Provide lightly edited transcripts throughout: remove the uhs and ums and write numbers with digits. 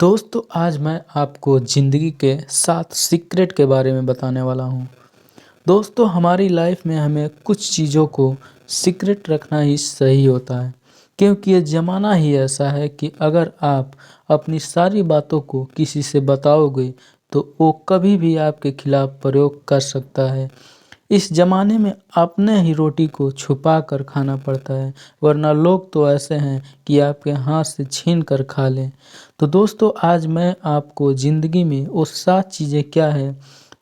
दोस्तों आज मैं आपको ज़िंदगी के 7 सीक्रेट के बारे में बताने वाला हूँ। दोस्तों हमारी लाइफ में हमें कुछ चीज़ों को सीक्रेट रखना ही सही होता है, क्योंकि ये ज़माना ही ऐसा है कि अगर आप अपनी सारी बातों को किसी से बताओगे तो वो कभी भी आपके खिलाफ प्रयोग कर सकता है। इस ज़माने में अपने ही रोटी को छुपा कर खाना पड़ता है, वरना लोग तो ऐसे हैं कि आपके हाथ से छीन कर खा लें। तो दोस्तों आज मैं आपको ज़िंदगी में वो 7 चीज़ें क्या है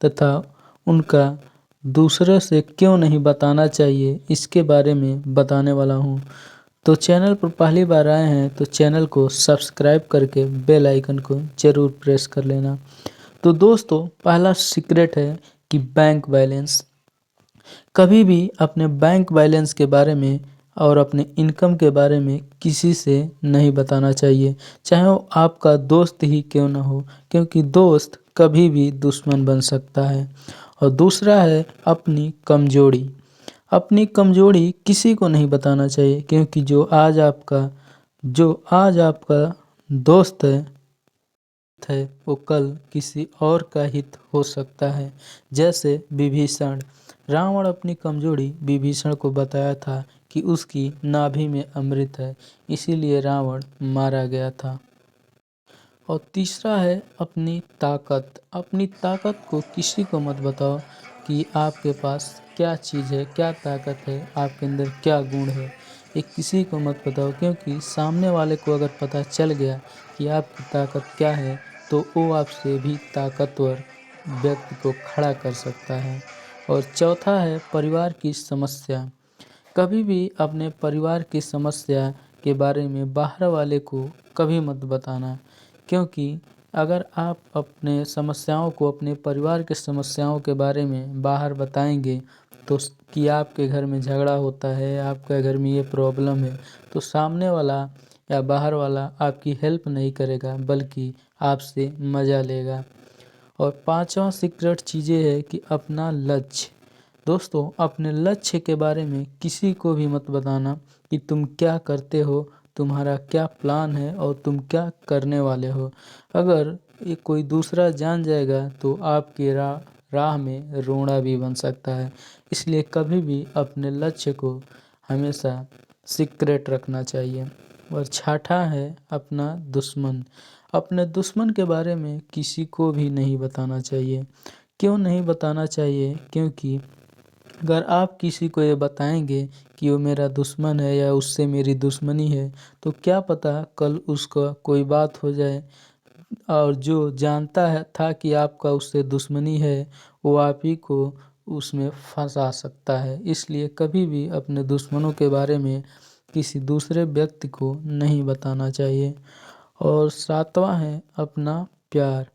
तथा उनका दूसरे से क्यों नहीं बताना चाहिए इसके बारे में बताने वाला हूँ। तो चैनल पर पहली बार आए हैं तो चैनल को सब्सक्राइब करके बेल आइकन को ज़रूर प्रेस कर लेना। तो दोस्तों पहला सीक्रेट है कि बैंक बैलेंस। कभी भी अपने बैंक बैलेंस के बारे में और अपने इनकम के बारे में किसी से नहीं बताना चाहिए, चाहे वो आपका दोस्त ही क्यों ना हो, क्योंकि दोस्त कभी भी दुश्मन बन सकता है। और दूसरा है अपनी कमजोरी। अपनी कमजोरी किसी को नहीं बताना चाहिए, क्योंकि जो आज आपका दोस्त है वो कल किसी और का हित हो सकता है। जैसे विभीषण, रावण अपनी कमजोरी विभीषण को बताया था कि उसकी नाभि में अमृत है, इसीलिए रावण मारा गया था। और तीसरा है अपनी ताकत। अपनी ताकत को किसी को मत बताओ कि आपके पास क्या चीज़ है, क्या ताकत है, आपके अंदर क्या गुण है। ये किसी को मत बताओ, क्योंकि सामने वाले को अगर पता चल गया कि आपकी ताकत क्या है तो वो आपसे भी ताकतवर व्यक्ति को खड़ा कर सकता है। और चौथा है परिवार की समस्या। कभी भी अपने परिवार की समस्या के बारे में बाहर वाले को कभी मत बताना, क्योंकि अगर आप अपने समस्याओं को, अपने परिवार के समस्याओं के बारे में बाहर बताएंगे तो कि आपके घर में झगड़ा होता है, आपके घर में ये प्रॉब्लम है, तो सामने वाला या बाहर वाला आपकी हेल्प नहीं करेगा, बल्कि आपसे मज़ा लेगा। और पांचवा सीक्रेट चीज़ें है कि अपना लक्ष्य। दोस्तों अपने लक्ष्य के बारे में किसी को भी मत बताना कि तुम क्या करते हो, तुम्हारा क्या प्लान है और तुम क्या करने वाले हो। अगर ये कोई दूसरा जान जाएगा तो आपके राह में रोड़ा भी बन सकता है। इसलिए कभी भी अपने लक्ष्य को हमेशा सीक्रेट रखना चाहिए। और छठा है अपना दुश्मन। अपने दुश्मन के बारे में किसी को भी नहीं बताना चाहिए। क्यों नहीं बताना चाहिए? क्योंकि अगर आप किसी को ये बताएंगे कि वो मेरा दुश्मन है या उससे मेरी दुश्मनी है, तो क्या पता कल उसका कोई बात हो जाए और जो जानता है था कि आपका उससे दुश्मनी है, वो आप ही को उसमें फंसा सकता है। इसलिए कभी भी अपने दुश्मनों के बारे में किसी दूसरे व्यक्ति को नहीं बताना चाहिए। और सातवां है अपना प्यार।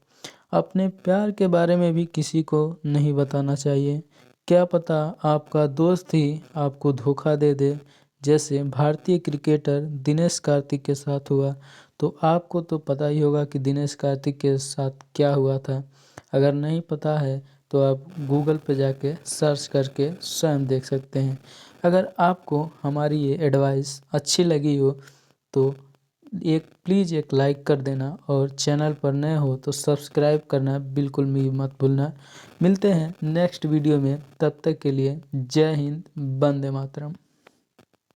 अपने प्यार के बारे में भी किसी को नहीं बताना चाहिए। क्या पता आपका दोस्त ही आपको धोखा दे दे, जैसे भारतीय क्रिकेटर दिनेश कार्तिक के साथ हुआ। तो आपको तो पता ही होगा कि दिनेश कार्तिक के साथ क्या हुआ था। अगर नहीं पता है तो आप गूगल पे जाके सर्च करके स्वयं देख सकते हैं। अगर आपको हमारी ये एडवाइस अच्छी लगी हो तो प्लीज़ एक लाइक कर देना, और चैनल पर नए हो तो सब्सक्राइब करना बिल्कुल भी मत भूलना। मिलते हैं नेक्स्ट वीडियो में, तब तक के लिए जय हिंद, वंदे मातरम।